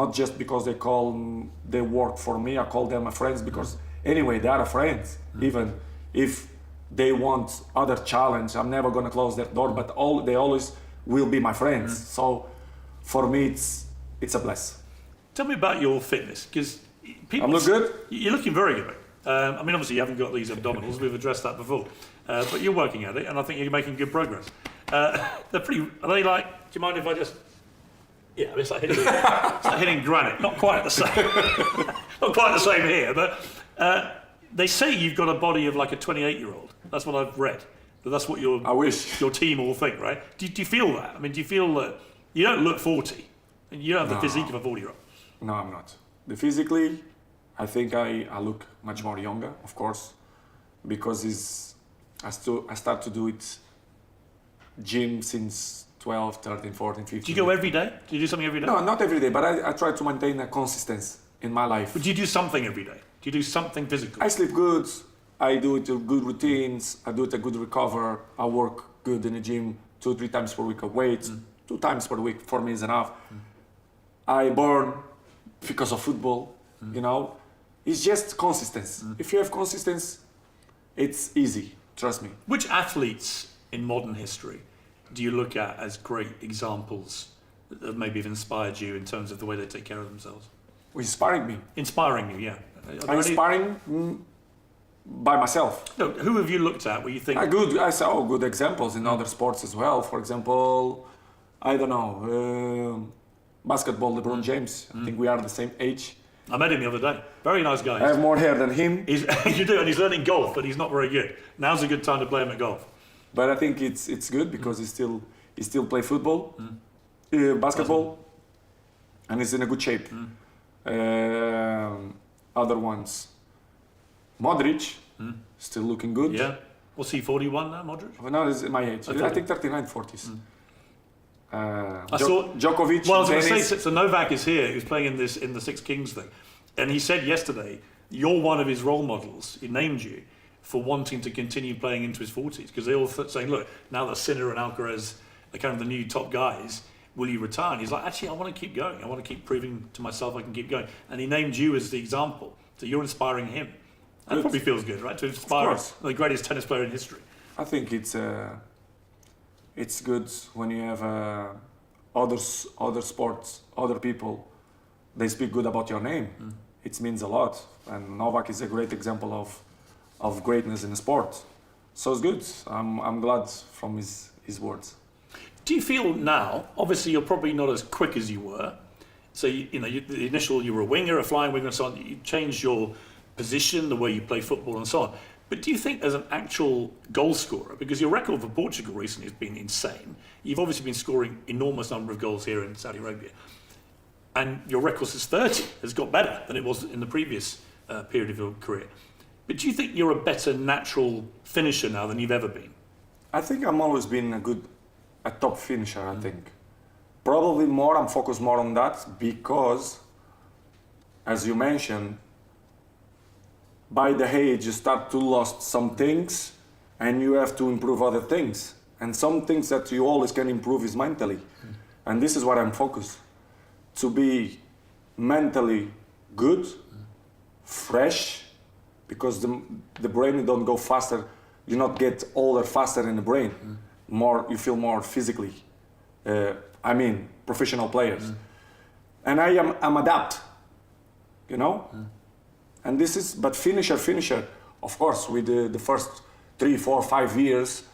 Not just because they work for me, I call them my friends because anyway, they are friends. Even if they want other challenge, I'm never gonna close that door, but they always will be my friends. So for me, it's a blessing. Tell me about your fitness, because I'm look good? You're looking very good. I mean, obviously you haven't got these abdominals, we've addressed that before, but you're working at it, and I think you're making good progress. Are they like, do you mind if I just, yeah, it's like hitting granite, not quite the same, not quite the same here, but they say you've got a body of like a 28-year-old. That's what I've read. But that's what I wish. your team all think, right? Do you feel that? I mean, do you feel that you don't look 40, and you don't have the physique of a 40-year-old? No, I'm not. Physically, I think I look much more younger, of course, because I start to do it gym since 12, 13, 14, 15. Do you go every day? Do you do something every day? No, not every day, but I try to maintain a consistency in my life. But do you do something every day? Do you do something physical? I sleep good, I do it good routines, I do it a good recover, I work good in the gym 2-3 times per week of weights, 2 times per week for me is enough. I burn because of football, you know. It's just consistency. If you have consistency, it's easy, trust me. Which athletes in modern history do you look at as great examples that have maybe inspired you in terms of the way they take care of themselves? Inspiring me. Inspiring you, yeah. Inspiring by myself. No, who have you looked at where you think... I saw good examples in other sports as well. For example, I don't know, basketball, LeBron James. I think we are the same age. I met him the other day. Very nice guy. I have more hair than him. You do, and he's learning golf, but he's not very good. Now's a good time to play him at golf. But I think it's good because he still play football, basketball, and he's in a good shape. Other ones, Modric, still looking good. Yeah. What's he, 41 now, Modric? Well, now he's my age. Okay. I think 39, 40s. I saw Djokovic. Well, I was going to say, so Novak is here, who's playing in the Six Kings thing, and he said yesterday you're one of his role models. He named you for wanting to continue playing into his 40s because they all saying, look, now that Sinner and Alcaraz are kind of the new top guys, will you retire? And he's like, actually, I want to keep going. I want to keep proving to myself I can keep going. And he named you as the example. So you're inspiring him. That probably feels good, right? To inspire the greatest tennis player in history. I think it's good when you have other sports, other people, they speak good about your name. It means a lot. And Novak is a great example of greatness in the sport. So it's good. I'm glad from his words. Do you feel now, obviously you're probably not as quick as you were, so you were a winger, a flying winger and so on, you changed your position, the way you play football and so on, but do you think as an actual goal scorer, because your record for Portugal recently has been insane, you've obviously been scoring enormous number of goals here in Saudi Arabia, and your record since 30 has got better than it was in the previous period of your career, but do you think you're a better natural finisher now than you've ever been? I think I'm always been a top finisher, I think. Probably I'm focused more on that because, as you mentioned, by the age you start to lose some things and you have to improve other things. And some things that you always can improve is mentally. And this is what I'm focused. To be mentally good, fresh, because the brain don't go faster, you not get older faster in the brain. You feel more physically. Professional players. And I'm adapt, you know? And this is, but finisher, of course, with the first 3, 4, 5 years,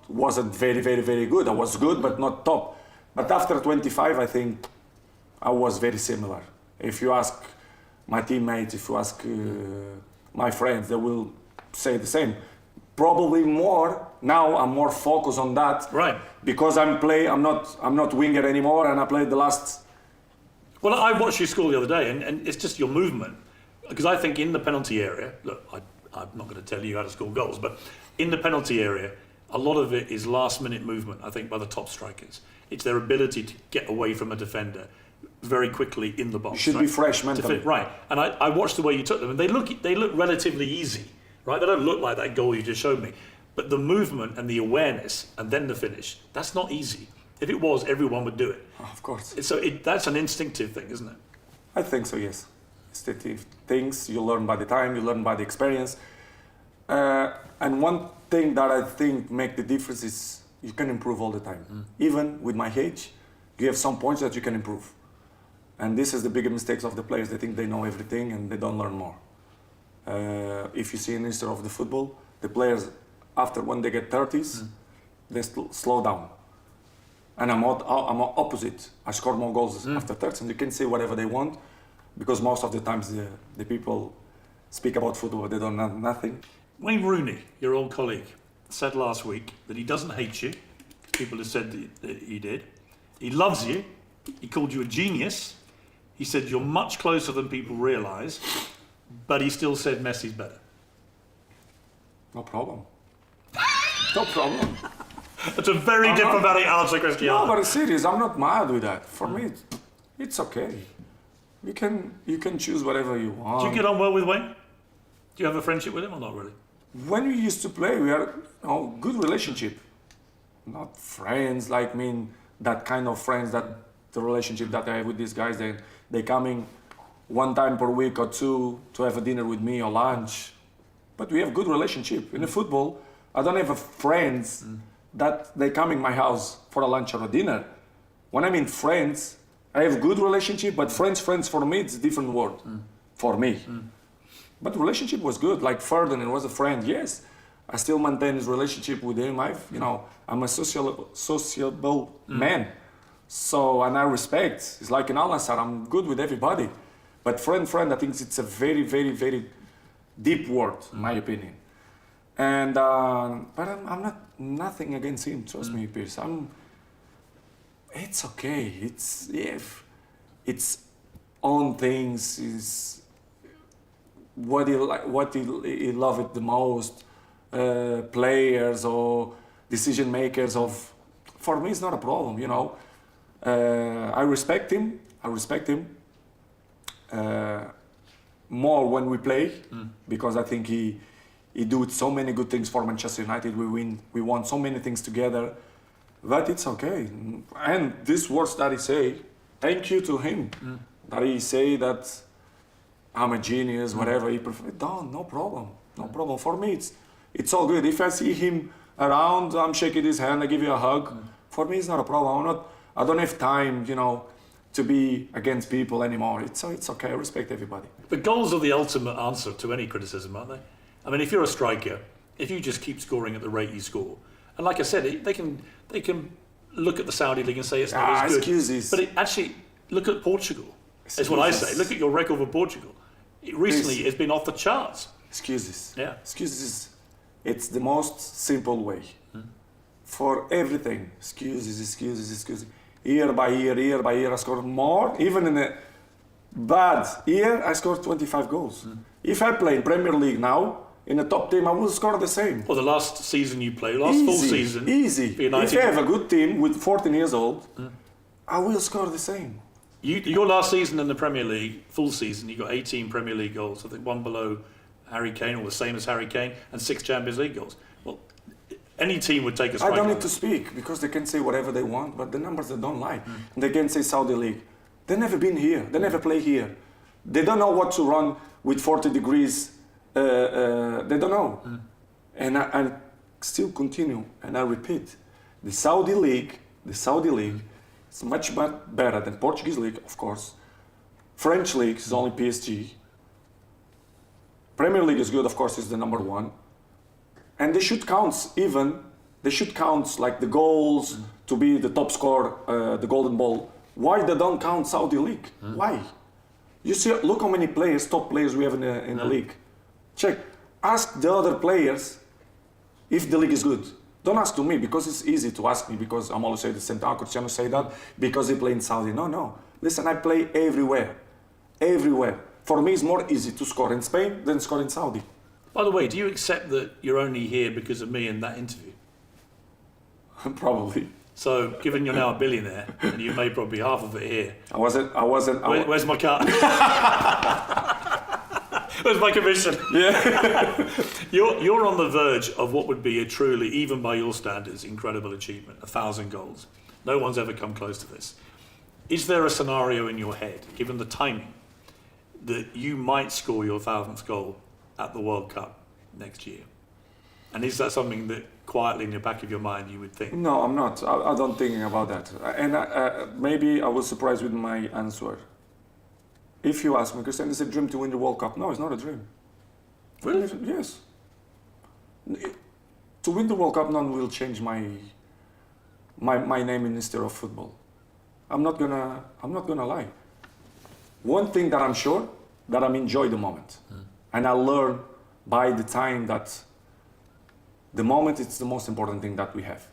wasn't very, very, very good. I was good, but not top. But after 25, I think I was very similar. If you ask my teammates, if you ask my friends, they will say the same. Probably more now. I'm more focused on that, right? Because I'm not winger anymore, and I played the last. Well, I watched you score the other day, and it's just your movement. Because I think in the penalty area, look, I'm not going to tell you how to score goals, but in the penalty area, a lot of it is last-minute movement. I think by the top strikers, it's their ability to get away from a defender very quickly in the box. You should be fresh mentally, right? And I watched the way you took them, and they look relatively easy. Right, they don't look like that goal you just showed me, but the movement and the awareness and then the finish, that's not easy. If it was, everyone would do it. Of course. So that's an instinctive thing, isn't it? I think so, yes. Instinctive things you learn by the time, you learn by the experience. And one thing that I think make the difference is you can improve all the time. Even with my age, you have some points that you can improve. And this is the bigger mistakes of the players. They think they know everything and they don't learn more. If you see in history of the football, the players, after when they get 30s, they slow down. And I'm opposite. I score more goals after 30s, and you can say whatever they want, because most of the times the people speak about football, they don't know nothing. Wayne Rooney, your old colleague, said last week that he doesn't hate you. People have said that he did. He loves you. He called you a genius. He said you're much closer than people realise, but he still said Messi's better. No problem. No problem. That's a very diplomatic answer, Cristiano. No, but it's serious. I'm not mad with that. For me, it's okay. You can choose whatever you want. Do you get on well with Wayne? Do you have a friendship with him or not really? When we used to play, we had good relationship. Not friends, like that kind of friends that the relationship that I have with these guys. They coming one time per week or two to have a dinner with me or lunch. But we have good relationship. In the football, I don't have friends that they come in my house for a lunch or a dinner. When I mean friends, I have good relationship, but friends for me, it's a different word. For me. But relationship was good. Like Ferdinand was a friend, yes. I still maintain his relationship with him. I'm a sociable man. So, and I respect. It's like an alcançado. I'm good with everybody. But friend, I think it's a very, very, very deep word, in my opinion. And but I'm not nothing against him. Trust me, Pierce. It's okay. It's own things. Is what he loved the most. Players or decision makers of. For me, it's not a problem. I respect him. More when we play, because I think he do so many good things for Manchester United. We won so many things together, but it's okay. And these words that he say, thank you to him, that he say that I'm a genius, whatever he prefer. No problem. For me, it's all good. If I see him around, I'm shaking his hand, I give you a hug. For me, it's not a problem. I don't have time, to be against people anymore. It's okay. I respect everybody. But goals are the ultimate answer to any criticism, aren't they? I mean, if you're a striker, if you just keep scoring at the rate you score, and like I said, they can look at the Saudi league and say it's not as good. Excuses. But actually, look at Portugal. That's what I say. Look at your record for Portugal. Recently, it's been off the charts. Excuses. Yeah. Excuses. It's the most simple way for everything. Excuses. Year by year, I scored more. Even in a bad year, I scored 25 goals. If I play in Premier League now, in the top team, I will score the same. Well, the last season you played, full season. Easy. If I have a good team with 14 years old, I will score the same. Your last season in the Premier League, full season, you got 18 Premier League goals. I think one below Harry Kane, or the same as Harry Kane, and 6 Champions League goals. Well, any team would take a strike. I don't need to speak, because they can say whatever they want, but the numbers they don't lie. They can say Saudi League. They never been here. They never play here. They don't know what to run with 40 degrees. They don't know. And I still continue, and I repeat, the Saudi League is much better than Portuguese League, of course. French League is only PSG. Premier League is good, of course, is the number one. And they should count like the goals to be the top scorer, the golden ball. Why they don't count Saudi League? Why? You see, look how many top players we have in the league. Check. Ask the other players if the league is good. Don't ask to me, because it's easy to ask me, because I'm always saying the same time. Cristiano say that because he play in Saudi. No. Listen, I play everywhere. For me, it's more easy to score in Spain than score in Saudi. By the way, do you accept that you're only here because of me in that interview? Probably. So, given you're now a billionaire, and you made probably half of it here. I wasn't. Where's my cut? Where's my commission? Yeah. You're on the verge of what would be a truly, even by your standards, incredible achievement, 1,000 goals. No one's ever come close to this. Is there a scenario in your head, given the timing, that you might score your 1,000th goal at the World Cup next year? And is that something that quietly in the back of your mind you would think? No, I'm not. I don't think about that. And maybe I was surprised with my answer. If you ask me, Cristiano, is it a dream to win the World Cup? No, it's not a dream. Really? Yes. To win the World Cup, none will change my name in history of football. I'm not gonna lie. One thing that I'm sure, that I'm enjoy the moment. And I learn by the time that the moment is the most important thing that we have.